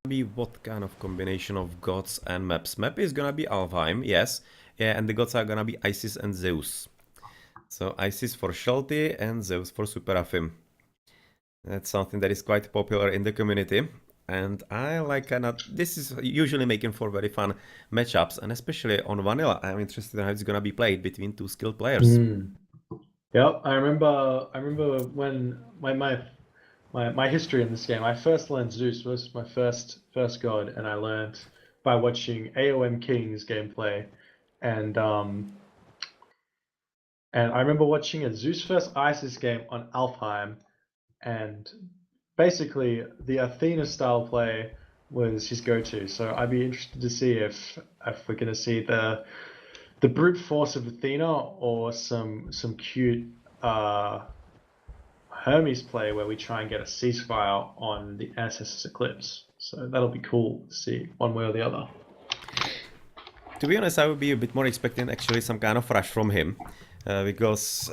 be what kind of combination of gods and maps? Map is gonna be Alfheim, yes. Yeah, and the gods are gonna be Isis and Zeus. So Isis for Shelty and Zeus for SuperAfim. That's something that is quite popular in the community. And I like this is usually making for very fun matchups, and especially on vanilla, I'm interested in how it's gonna be played between two skilled players. Yep, I remember when my history in this game. I first learned Zeus was my first god, and I learned by watching AoM King's gameplay, and I remember watching a Zeus versus Isis game on Alfheim, and basically the Athena style play was his go-to. So I'd be interested to see if we're gonna see the brute force of Athena or some cute Hermes play where we try and get a ceasefire on the SS's Eclipse. So that'll be cool to see one way or the other. To be honest, I would be a bit more expecting actually some kind of rush from him, because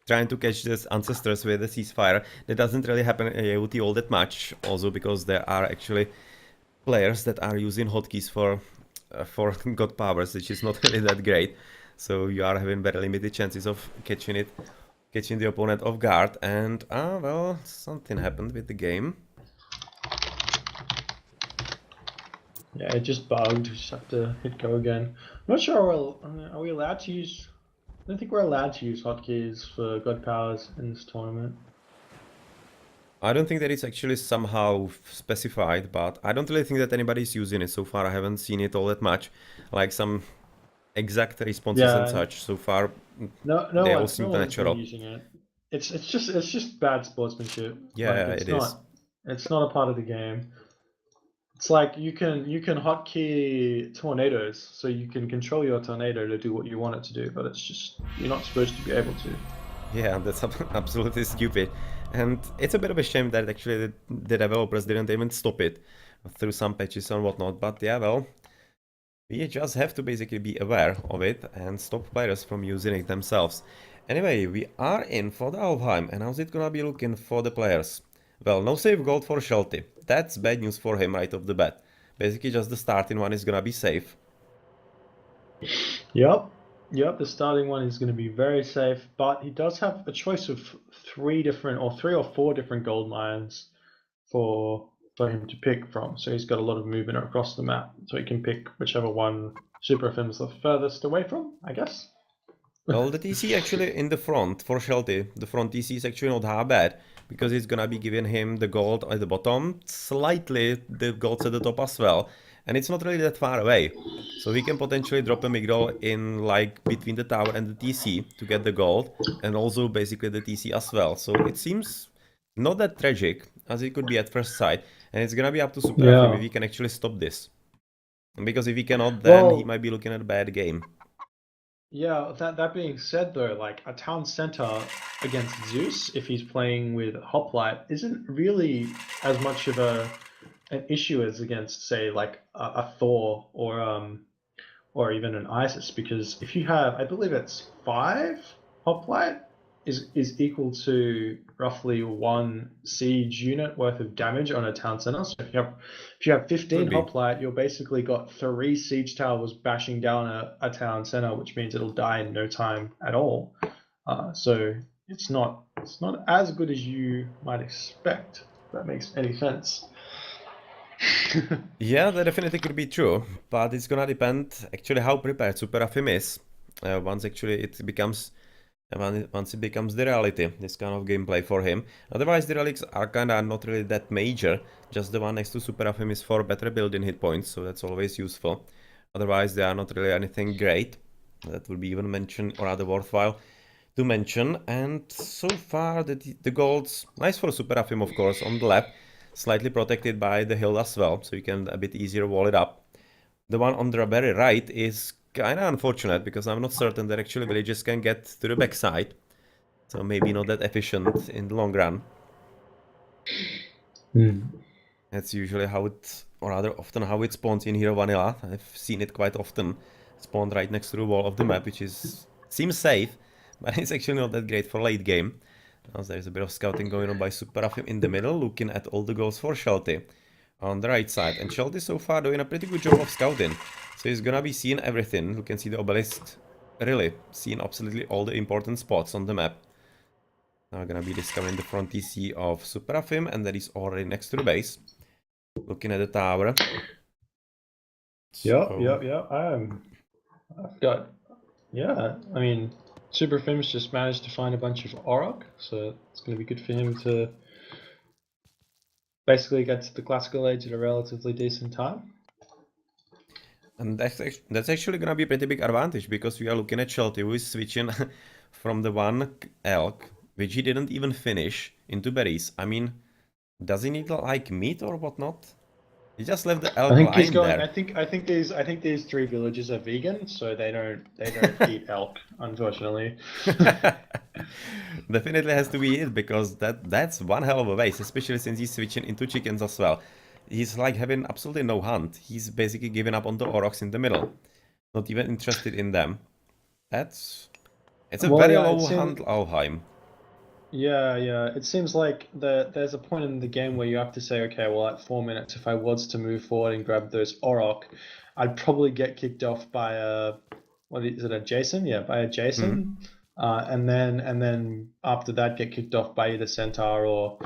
trying to catch these ancestors with a ceasefire, that doesn't really happen in AOT all that much, also because there are actually players that are using hotkeys for god powers, which is not really that great. So you are having very limited chances of catching the opponent off guard, and well, something happened with the game. Yeah, it just bugged. Just have to hit go again. I'm not sure. Are we allowed to use? I don't think we're allowed to use hotkeys for god powers in this tournament. I don't think that it's actually somehow specified, but I don't really think that anybody's using it so far. I haven't seen it all that much, like some exact responses and such. So far, they all seem natural. Using it. It's just bad sportsmanship. Yeah, like, it is. It's not a part of the game. It's like you can hotkey tornadoes, so you can control your tornado to do what you want it to do, but it's just you're not supposed to be able to. Yeah, that's absolutely stupid. And it's a bit of a shame that actually the developers didn't even stop it through some patches and whatnot. But yeah, well, we just have to basically be aware of it and stop players from using it themselves. Anyway, we are in for the Alfheim, and how's it gonna be looking for the players? Well, no save gold for Shelty. That's bad news for him right off the bat. Basically just the starting one is gonna be safe. Yep, the starting one is going to be very safe, but he does have a choice of three or four different gold mines for him to pick from. So he's got a lot of movement across the map, so he can pick whichever one SuperAfim is the furthest away from, I guess. Well, the TC actually in the front for Shelty, the front TC is actually not that bad, because it's gonna be giving him the gold at the bottom, slightly the golds at the top as well, and it's not really that far away. So we can potentially drop a Migdol in like between the tower and the TC to get the gold, and also basically the TC as well. So it seems not that tragic as it could be at first sight, and it's gonna be up to SuperAfim if he can actually stop this. Because if he cannot, then he might be looking at a bad game. Yeah, that being said though, like a town center against Zeus, if he's playing with Hoplite, isn't really as much of an issue as against, say, like a Thor or even an Isis, because if you have, I believe it's 5 Hoplite is equal to roughly 1 siege unit worth of damage on a town center. So if you have 15 Hoplite, you're basically got 3 siege towers bashing down a town center, which means it'll die in no time at all. So it's not as good as you might expect, if that makes any sense. Yeah, that definitely could be true, but it's gonna depend actually how prepared SuperAfim is once it becomes the reality, this kind of gameplay for him. Otherwise, the relics are kinda not really that major. Just the one next to SuperAfim is for better building hit points, so that's always useful. Otherwise, they are not really anything great that would be even mentioned or rather worthwhile to mention. And so far, the golds nice for SuperAfim, of course, on the left. Slightly protected by the hill as well, so you can a bit easier wall it up. The one on the very right is kinda unfortunate, because I'm not certain that actually villagers can get to the backside. So maybe not that efficient in the long run. That's usually how it, or rather often how it spawns in Hero Vanilla. I've seen it quite often spawned right next to the wall of the map, which seems safe, but it's actually not that great for late game. As there's a bit of scouting going on by SuperAfim in the middle, looking at all the goals for Shelty. on the right side. And Shelty so far doing a pretty good job of scouting. So he's gonna be seeing everything. You can see the obelisk really seeing absolutely all the important spots on the map. Now gonna be discovering the front TC of SuperAfim, and that is already next to the base. Looking at the tower. Yep. I've got, yeah, I mean, SuperAfim's just managed to find a bunch of Auroch, so it's going to be good for him to basically get to the classical age at a relatively decent time. And that's actually gonna be a pretty big advantage, because we are looking at Shelty, who is switching from the one elk, which he didn't even finish, into berries. I mean, does he need like meat or whatnot? He just left the elk I think he's lying going. there. I think these 3 villages are vegan, so they don't eat elk, unfortunately. Definitely has to be it, because that's one hell of a waste, especially since he's switching into chickens as well. He's like having absolutely no hunt. He's basically giving up on the aurochs in the middle. Not even interested in them. It's a Well, very yeah, low hunt Alfheim. Yeah. It seems like there's a point in the game where you have to say, okay, well, at 4 minutes, if I was to move forward and grab those Auroch, I'd probably get kicked off by what is it, a Jason? Yeah, by a Jason. And then after that, get kicked off by either Centaur or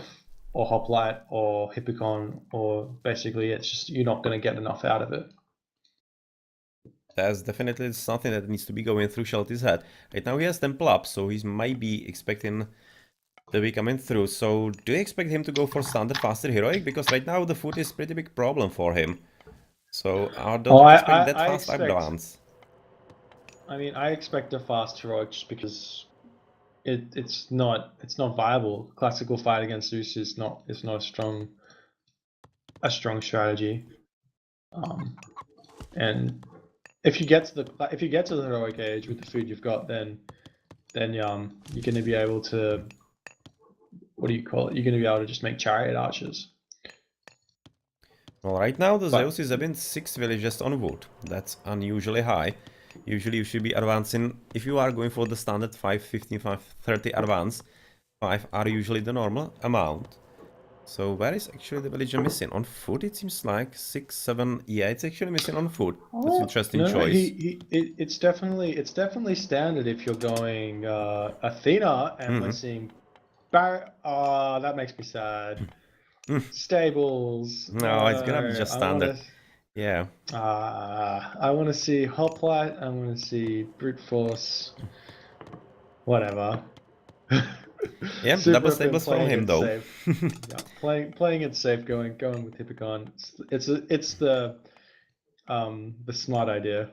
Hoplite or Hippicon, or basically it's just you're not going to get enough out of it. That's definitely something that needs to be going through Shelty's head. Right now he has Temple up, so he might be expecting to be coming through. So do you expect him to go for standard faster heroic? Because right now the food is pretty big problem for him. So I don't expect that fast advance. I mean, I expect a fast heroic just because it's not viable. Classical fight against Zeus is not a strong strategy. And if you get to the heroic age with the food you've got, then you're going to be able to, what do you call it? You're going to be able to just make chariot archers. Well, right now the Zeus is having 6 villages on wood. That's unusually high. Usually you should be advancing, if you are going for the standard 5, 15, 5, 30 advance, 5 are usually the normal amount. So where is actually the villager missing? On foot it seems like 6, 7, yeah, it's actually missing on foot. That's an interesting choice. It's definitely standard if you're going Athena and we're seeing that makes me sad. Stables. No, it's gonna be just standard. Yeah. I want to see Hoplite. I want to see Brute Force. Whatever. Yeah, double stables from him though. Yeah, playing it safe, going with Hippicon. It's the smart idea.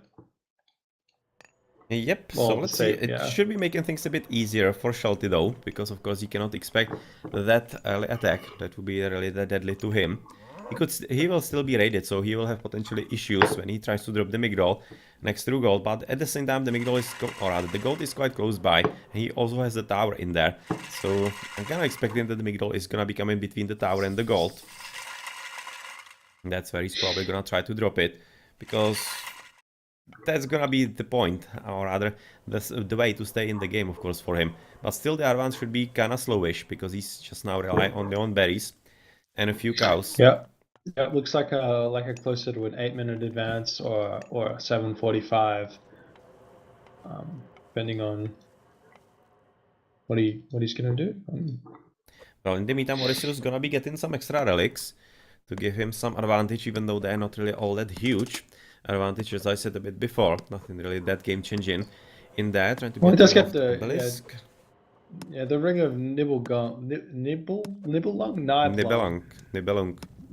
Yep, well, so let's see. It should be making things a bit easier for Shelty though, because of course you cannot expect that early attack. That would be really that deadly to him. He will still be raided, so he will have potentially issues when he tries to drop the Migdol next to gold. But at the same time, the Migdol is, or rather, the gold is quite close by, and he also has the tower in there. So I'm kind of expecting that the Migdol is gonna be coming between the tower and the gold. And that's where he's probably gonna try to drop it, because that's gonna be the point, or rather, the way to stay in the game, of course, for him. But still, the advance should be kind of slowish, because he's just now relying only on berries and a few cows. Yeah. Yeah, it looks like a closer to an 8-minute advance or a 7:45, depending on what he's gonna do. Well, in the meantime, Orisius is gonna be getting some extra relics to give him some advantage, even though they're not really all that huge advantage, as I said a bit before. Nothing really that game changing in there. Trying to well, get just get the obelisk. Yeah, the ring of Nibelung.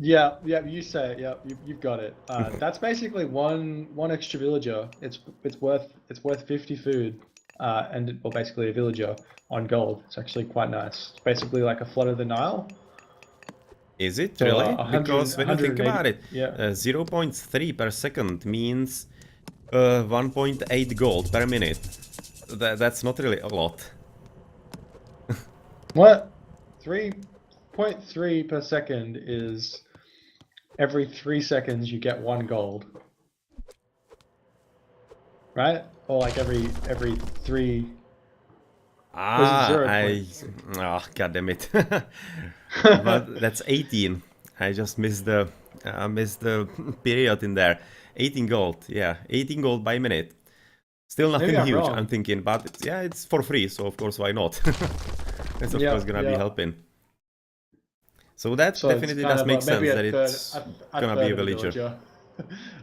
Yeah, you say it. Yeah, you've got it. That's basically one extra villager. It's worth 50 food, well, basically a villager on gold. It's actually quite nice. It's basically like a flood of the Nile. Is it really? Because when you think about it, yeah. 0.3 per second means 1.8 gold per minute. That's not really a lot. What? 3.3 per second is every 3 seconds you get 1 gold. Right? Or like every 3. God damn it. But that's 18. I just missed the period in there. 18 gold, yeah, 18 gold by minute. Still nothing Maybe I'm huge, wrong. I'm thinking, but yeah, it's for free, so of course why not? It's of course gonna be helping. So that So it's definitely kind does of make maybe sense that it's a gonna third be a of a villager.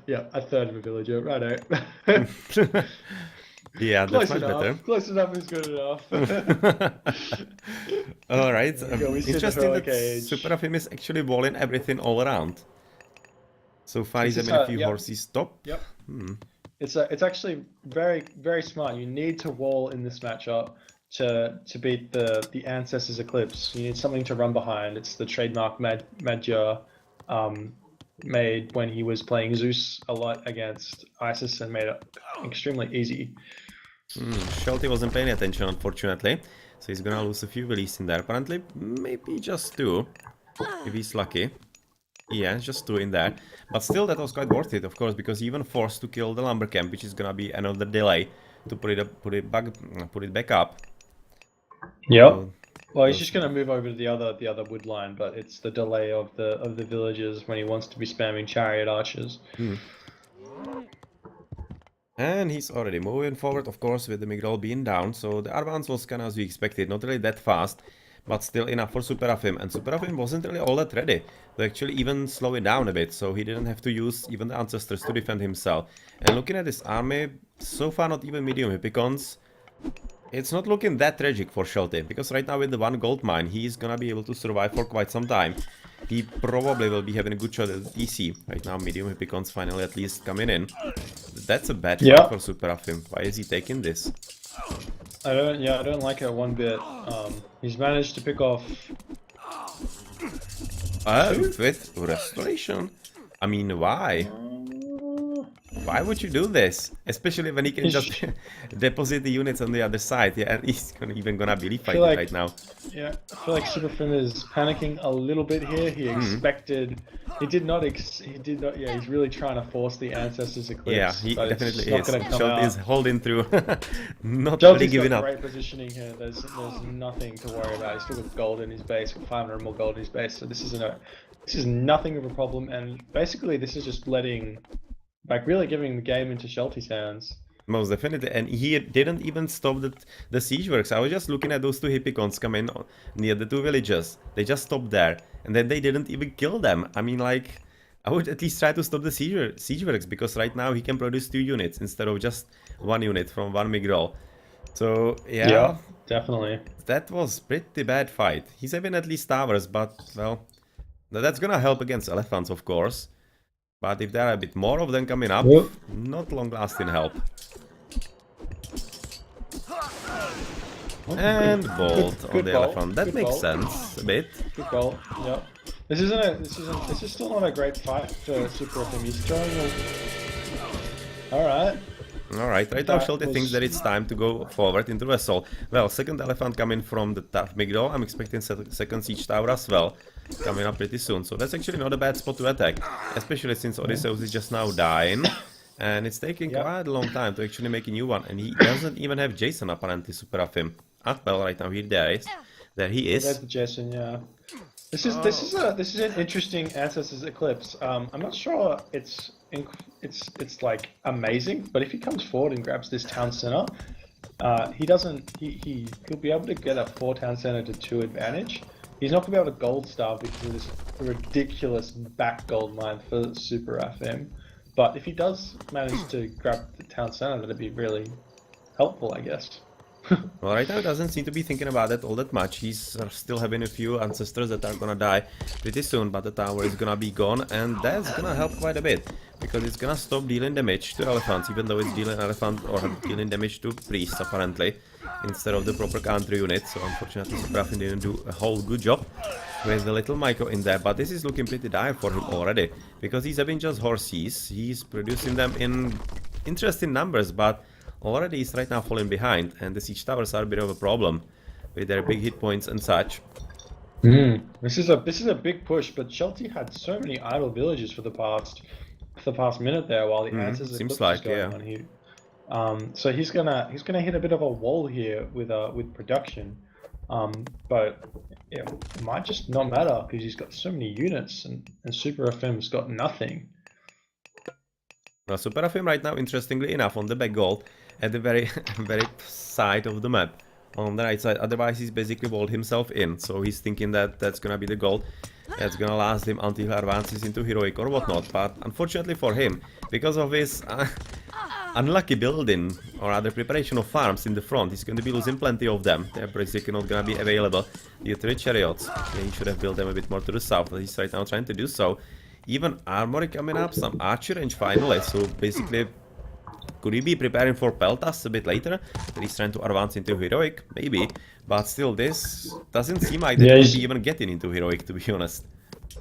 Yeah, a third of a villager, righto. Yeah, that's Close much better. enough. Close enough is good enough. All right. There we go. We sit in the Interesting that heroic age. SuperAfim is actually walling everything all around. So far, This he's is having a few yep, horses top. yep. It's actually very smart. You need to wall in this matchup to beat the Ancestors Eclipse. You need something to run behind. It's the trademark Madja made when he was playing Zeus a lot against Isis and made it extremely easy. Shelty wasn't paying attention, unfortunately. So he's gonna lose a few willies in there. Apparently, maybe just 2. If he's lucky. Yeah, just 2 in there. But still, that was quite worth it, of course, because he even forced to kill the lumber camp, which is gonna be another delay to put it back up. Yep. So, Well, he's just gonna move over to the other wood line, but it's the delay of the villagers when he wants to be spamming chariot archers. and he's already moving forward, of course, with the Migral being down. So the advance was kind of as we expected, not really that fast, but still enough for SuperAfim. And SuperAfim wasn't really all that ready to actually even slow it down a bit, so he didn't have to use even the Ancestors to defend himself. And looking at this army, so far not even medium Hippicons. It's not looking that tragic for Shelty, because right now with the 1 gold mine, he's gonna be able to survive for quite some time. He probably will be having a good shot at the TC. Right now, medium Hippicons finally at least coming in. That's a bad fight for SuperAfim. Why is he taking this? I don't like it one bit. He's managed to pick off... With restoration? I mean, why? Why would you do this? Especially when he can just deposit the units on the other side. Yeah, and he's even gonna be fighting right now. Yeah, I feel like SuperAfim is panicking a little bit here. He expected... He did not, yeah, he's really trying to force the Ancestors Eclipse. Yeah, he definitely is. Shelty is holding through. Not really giving up. Great positioning here. There's nothing to worry about. He's still got gold in his base, with 500 more gold in his base. So this is nothing of a problem. And basically, this is just really giving the game into Shelty's hands. Most definitely, and he didn't even stop the siege works. I was just looking at those 2 Hippicons come in near the 2 villages. They just stopped there, and then they didn't even kill them. I mean, like, I would at least try to stop the siege works, because right now he can produce 2 units instead of just 1 unit from 1 Migral. So, yeah, definitely. That was pretty bad fight. He's having at least towers, but, well, that's gonna help against elephants, of course. But if there are a bit more of them coming up, not long-lasting help. And bolt on the elephant. That makes sense a bit. Good goal. Yep. This is still not a great fight for SuperAfim. He's throwing. Alright. Alright, right now Shelty thinks that it's time to go forward into Vessel. Well, second elephant coming from the tough Migral. I'm expecting second siege tower as well, coming up pretty soon. So that's actually not a bad spot to attack, especially since Odysseus is just now dying. And it's taking quite a long time to actually make a new one. And he doesn't even have Jason apparently, SuperAfim. Ah, well, right now there he is. There's the Jason, yeah. This is an interesting Ancestors Eclipse. I'm not sure it's like amazing, but if he comes forward and grabs this town center, he'll be able to get a 4 town center to 2 advantage. He's not gonna be able to gold starve because of this ridiculous back gold mine for SuperAfim. But if he does manage to grab the town center, that'd be really helpful, I guess. Well, right now he doesn't seem to be thinking about it all that much. He's still having a few ancestors that are gonna die pretty soon, but the tower is gonna be gone, and that's gonna help quite a bit, because it's gonna stop dealing damage to elephants, even though it's dealing dealing damage to priests apparently, instead of the proper counter unit. So unfortunately SuperAfim didn't do a whole good job with the little Micro in there, but this is looking pretty dire for him already, because he's having just horses. He's producing them in interesting numbers, but already he's right now falling behind, and the siege towers are a bit of a problem with their big hit points and such. This is a big push, but Shelty had so many idle villages for the past minute there while the answers seems like, going on here. So he's gonna hit a bit of a wall here with production. But it might just not matter because he's got so many units, and SuperAfim's got nothing. Now, SuperAfim right now, interestingly enough, on the back goal at the very very side of the map, on the right side. Otherwise, he's basically walled himself in. So he's thinking that that's gonna be the goal. That's gonna last him until he advances into heroic or whatnot. But unfortunately for him, because of his unlucky building or other preparation of farms in the front, he's going to be losing plenty of them. They're basically not going to be available due to the chariots. Yeah, he should have built them a bit more to the south, but he's right now trying to do so. Even armory coming up, some archer range finally, so basically could he be preparing for Peltas a bit later? That he's trying to advance into heroic? Maybe, but still this doesn't seem like that he'll be even getting into heroic, to be honest.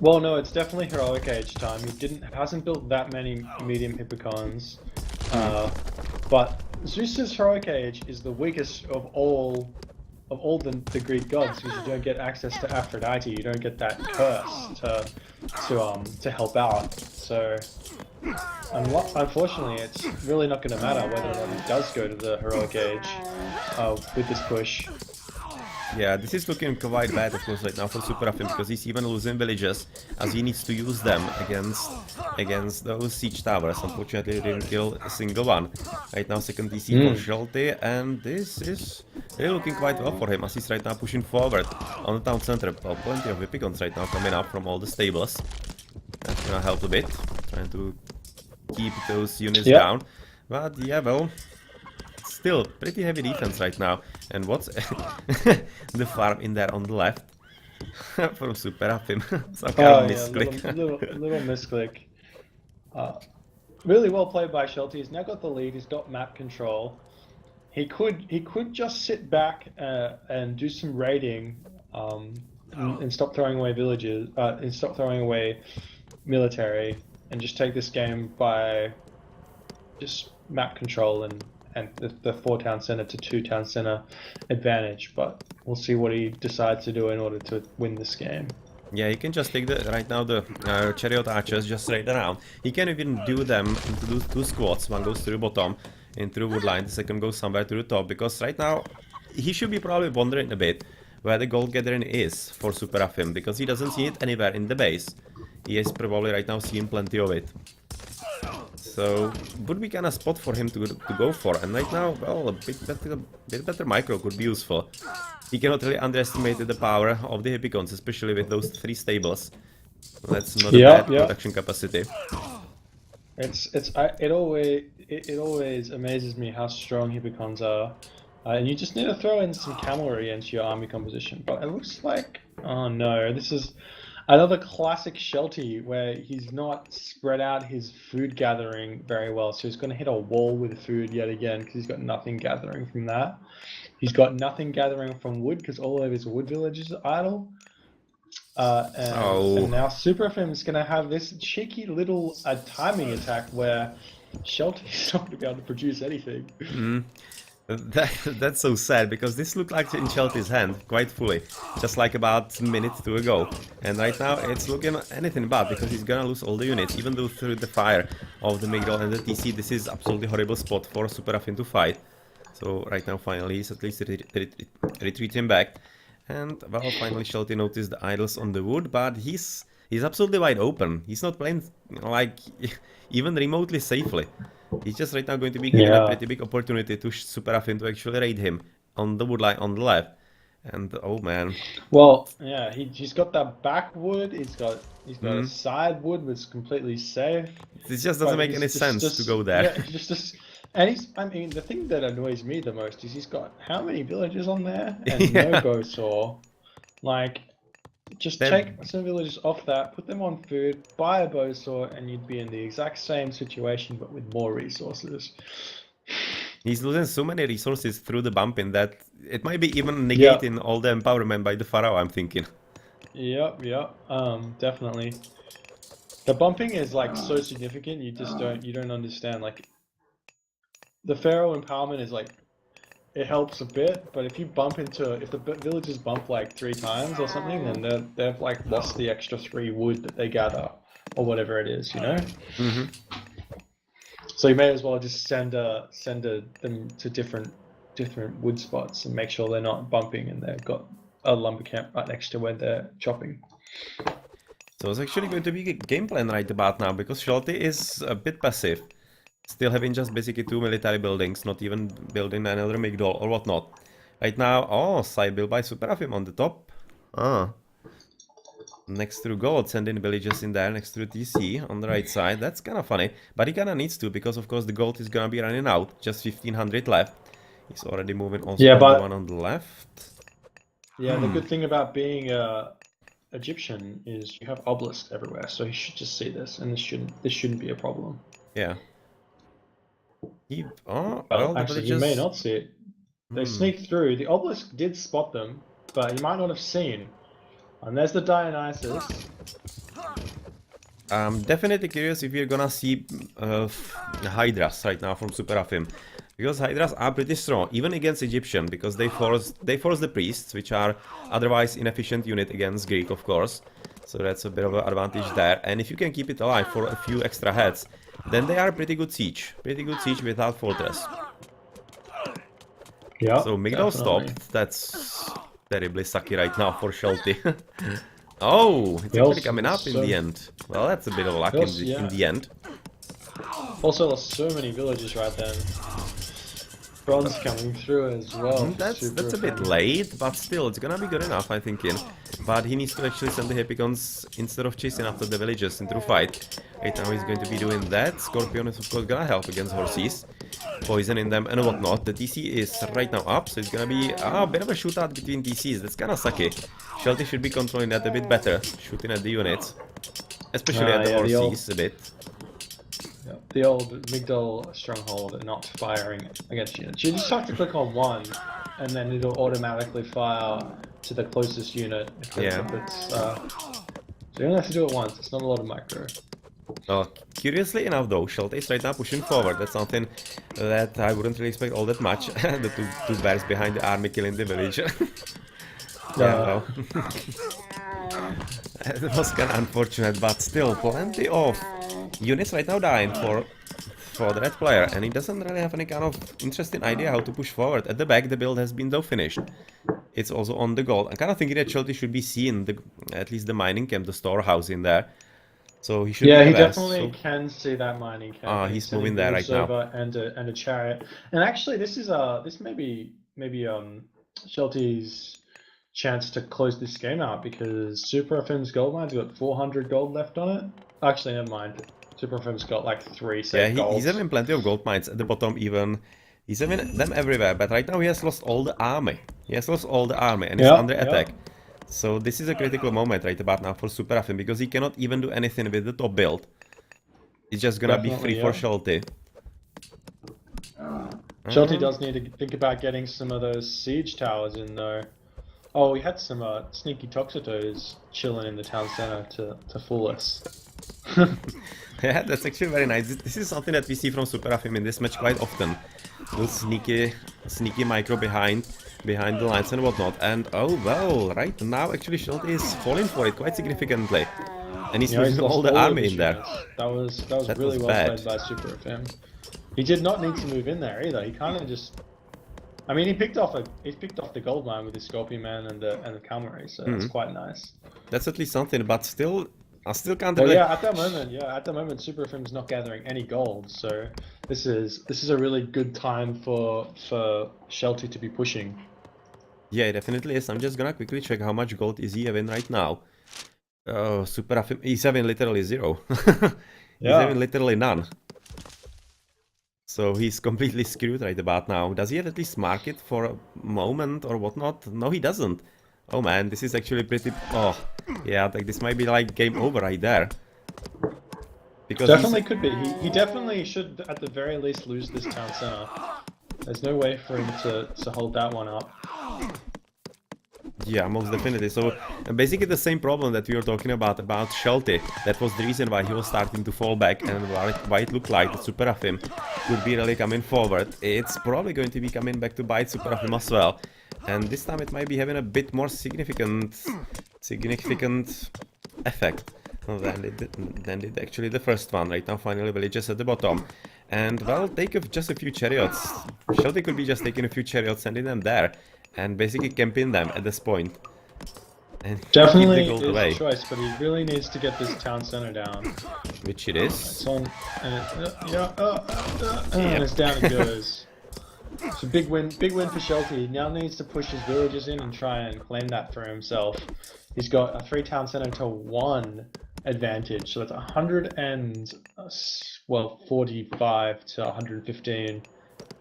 Well, no, it's definitely heroic age time. He hasn't built that many medium hippocons. But Zeus's heroic age is the weakest of all the Greek gods, because you don't get access to Aphrodite. You don't get that curse to help out. So unfortunately, it's really not going to matter whether or not he does go to the heroic age with this push. Yeah, this is looking quite bad, of course, right now for SuperAfim, because he's even losing villages, as he needs to use them against those siege towers. Unfortunately, he didn't kill a single one. Right now, second DC for Shelty, and this is really looking quite well for him, as he's right now pushing forward on the town center. Well, plenty of hippicons right now coming up from all the stables. That's gonna help a bit, trying to keep those units down. But yeah, well, still pretty heavy defense right now. And what's the farm in there on the left from SuperAfim? Some kind of misclick. Little misclick. Really well played by Shelty. He's now got the lead. He's got map control. He could just sit back and do some raiding and stop throwing away villages and stop throwing away military, and just take this game by just map control and the 4-town center to 2-town center advantage. But we'll see what he decides to do in order to win this game. Yeah, he can just take right now the chariot archers just straight around. He can even do them into two squads. One goes to the bottom into the wood line, the second goes somewhere to the top, because right now he should be probably wondering a bit where the gold gathering is for SuperAfim, because he doesn't see it anywhere in the base. He is probably right now seeing plenty of it. So would be kind of spot for him to go for, and right now, well, a bit better micro could be useful. He cannot really underestimate the power of the hippicons, especially with those 3 stables. That's not a bad production capacity. It always amazes me how strong hippicons are, and you just need to throw in some cavalry into your army composition. But it looks like, oh no, this is another classic Shelty where he's not spread out his food gathering very well, so he's going to hit a wall with food yet again because he's got nothing gathering from that. He's got nothing gathering from wood because all of his wood villages are idle. And now SuperAfim is going to have this cheeky little timing attack where Shelty's not going to be able to produce anything. That's so sad, because this looked like in Shelty's hand quite fully, just like about a minute to ago. And right now it's looking anything but, because he's gonna lose all the units, even though through the fire of the Migdal and the TC, this is absolutely horrible spot for SuperAfim to fight. So right now finally he's at least retreating back. And well, finally Shelty noticed the idols on the wood, but he's absolutely wide open. He's not playing like even remotely safely. He's just right now going to be given a pretty big opportunity to SuperAfim to actually raid him on the wood line on the left. And oh man. Well, yeah, he's got that back wood. He's got a side wood that's completely safe. This just doesn't make any sense to go there. Yeah, and I mean, the thing that annoys me the most is he's got how many villages on there and no bow saw. Like, just take some villages off that, put them on food, buy a bow saw, and you'd be in the exact same situation but with more resources. He's losing so many resources through the bumping that it might be even negating all the empowerment by the Pharaoh, I'm thinking. Yep, definitely. The bumping is like so significant, you don't understand. Like, the Pharaoh empowerment is like, it helps a bit, but if the villagers bump like 3 times or something, then they've like lost the extra 3 wood that they gather, or whatever it is, you know? So you may as well just send them to different wood spots and make sure they're not bumping and they've got a lumber camp right next to where they're chopping. So it's actually going to be a game plan right about now, because Shelty is a bit passive. Still having just basically 2 military buildings, not even building another Migdol or whatnot. Right now, oh, side build by SuperAfim on the top. Ah. Next to gold, sending villages in there, next to TC on the right side. That's kind of funny, but he kind of needs to, because of course the gold is gonna be running out. Just 1500 left. He's already moving also Yeah, on but the one on the left. yeah, the good thing about being Egyptian is you have obelisks everywhere, so he should just see this, and this shouldn't be a problem. Yeah. Oh, But well, the actually, villagers... he may not see it. They sneaked through. The obelisk did spot them, but he might not have seen. And there's the Dionysus. I'm definitely curious if you're gonna see Hydras right now from SuperAfim. Because Hydras are pretty strong, even against Egyptian, because they force the priests, which are otherwise inefficient unit against Greek, of course. So that's a bit of an advantage there. And if you can keep it alive for a few extra heads, then they are a pretty good siege. Pretty good siege without fortress. Yeah. So Migdol stopped. That's terribly sucky right now for Shelty. Oh, it's actually coming up in the end. Well, that's a bit of luck in the end. Also lost so many villages right then. Bronze coming through as well. That's a bit late, but still, it's gonna be good enough, I think. But he needs to actually send the Hepicons instead of chasing after the villagers into a fight. Right now he's going to be doing that. Scorpion is of course gonna help against horses, poisoning them and whatnot. The TC is right now up, so it's gonna be a bit of a shootout between TCs. That's kinda sucky. Shelty should be controlling that a bit better, shooting at the units, especially at the horses a bit. The old Migdol stronghold not firing against units. You just have to click on one, and then it'll automatically fire to the closest unit. Yeah. So you only have to do it once. It's not a lot of micro. Well, curiously enough though, Shelty is right now pushing forward. That's something that I wouldn't really expect all that much. The two bears behind the army killing the village. Yeah, well. It was kind of unfortunate, but still plenty of units right now dying for the red player, and he doesn't really have any kind of interesting idea how to push forward. At the back, the build has been though finished. It's also on the gold. I'm kind of thinking that Shelty should be seeing at least the mining camp, the storehouse in there. So he should. Yeah, he definitely can see that mining camp. Ah, he's moving there right now. And a chariot. And actually, this may be Shelty's chance to close this game out, because SuperAfim's gold mine's got 400 gold left on it. Actually, never mind. SuperAfim's got like 3 saved gold. He's having plenty of gold mines at the bottom even. He's having them everywhere, but right now he has lost all the army. He has lost all the army and he's under attack. So this is a critical moment right about now for SuperAfim, because he cannot even do anything with the top build. It's just gonna be free for Shelty. Shelty does need to think about getting some of those siege towers in though. Oh, we had some sneaky Toxotos chilling in the town center to fool us. Yeah, that's actually very nice. This is something that we see from SuperAfim in this match quite often. Those sneaky micro behind the lines and whatnot. And oh well, right now actually Shelty is falling for it quite significantly. And he's losing all the army in there. That was really well played by SuperAfim. He did not need to move in there either. He kind of just, I mean, he picked off the gold mine with his Scorpion Man and the Cavalry, so that's quite nice. That's at least something, but still, I still can't. Well, yeah, at the moment, SuperAfim's not gathering any gold, so this is a really good time for Shelty to be pushing. Yeah, it definitely is. I'm just gonna quickly check how much gold is he having right now. Oh, SuperAfim, he's having literally 0. He's having literally none. So he's completely screwed right about now. Does he have at least market for a moment or whatnot? No, he doesn't. Oh man, this is actually pretty... Oh, yeah, like this might be like game over right there. Because definitely could be. He definitely should at the very least lose this town center. There's no way for him to hold that one up. Yeah, most definitely. So basically the same problem that we were talking about Shelty. That was the reason why he was starting to fall back, and why it looked like that SuperAfim could be really coming forward. It's probably going to be coming back to bite SuperAfim as well. And this time it might be having a bit more significant effect than did actually the first one. Right now, finally, villages at the bottom. And well, take just a few chariots. Shelty could be just taking a few chariots, sending them there, and basically camping them at this point. and Definitely keep the gold is away. a choice, but he really needs to get this town center down. Which it is. It's on, and it's down it goes. It's a big win for Shelty. He now needs to push his villagers in and try and claim that for himself. He's got a 3 town center to 1 advantage, so that's 45 to 115,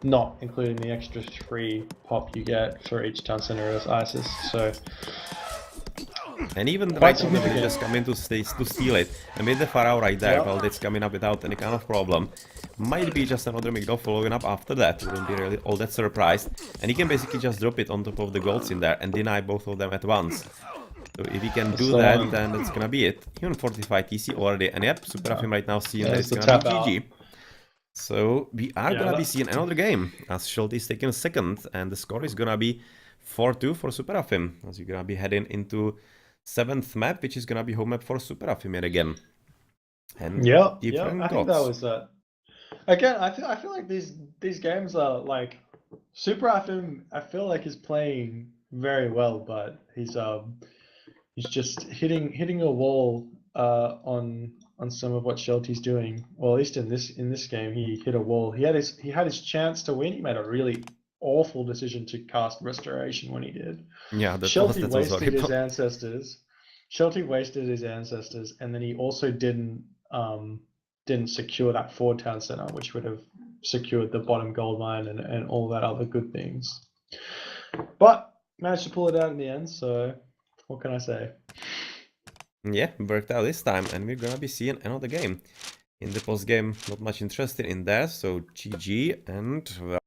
not including the extra 3 pop you get for each town center as ISIS. So. And even Quite right now the significant. villagers come in to steal it. And with the Pharaoh right there, well, it's coming up without any kind of problem. Might be just another Migdol following up after that. Wouldn't be really all that surprised. And he can basically just drop it on top of the golds in there and deny both of them at once. So if he can do that, then that's gonna be it. Even 45 TC already. And yep, SuperAfim right now seeing that it's gonna be GG. So we are gonna be seeing another game as Shelty is taking second, and the score is gonna be 4-2 for SuperAfim, as you're gonna be heading into 7th map, which is gonna be home map for SuperAfim yet again. And I think that was that. Again, I feel like these games are like SuperAfim. I feel like is playing very well, but he's just hitting a wall on some of what Shelty's doing. Well, at least in this game, he hit a wall. He had his chance to win. He made a really awful decision to cast Restoration when he did. Yeah, Shelty wasted his ancestors. Shelty wasted his ancestors, and then he also didn't secure that 4 town center, which would have secured the bottom gold mine and all that other good things. But managed to pull it out in the end, so what can I say? Yeah, worked out this time, and we're gonna be seeing another game. In the post game, not much interested in there, so GG, and well,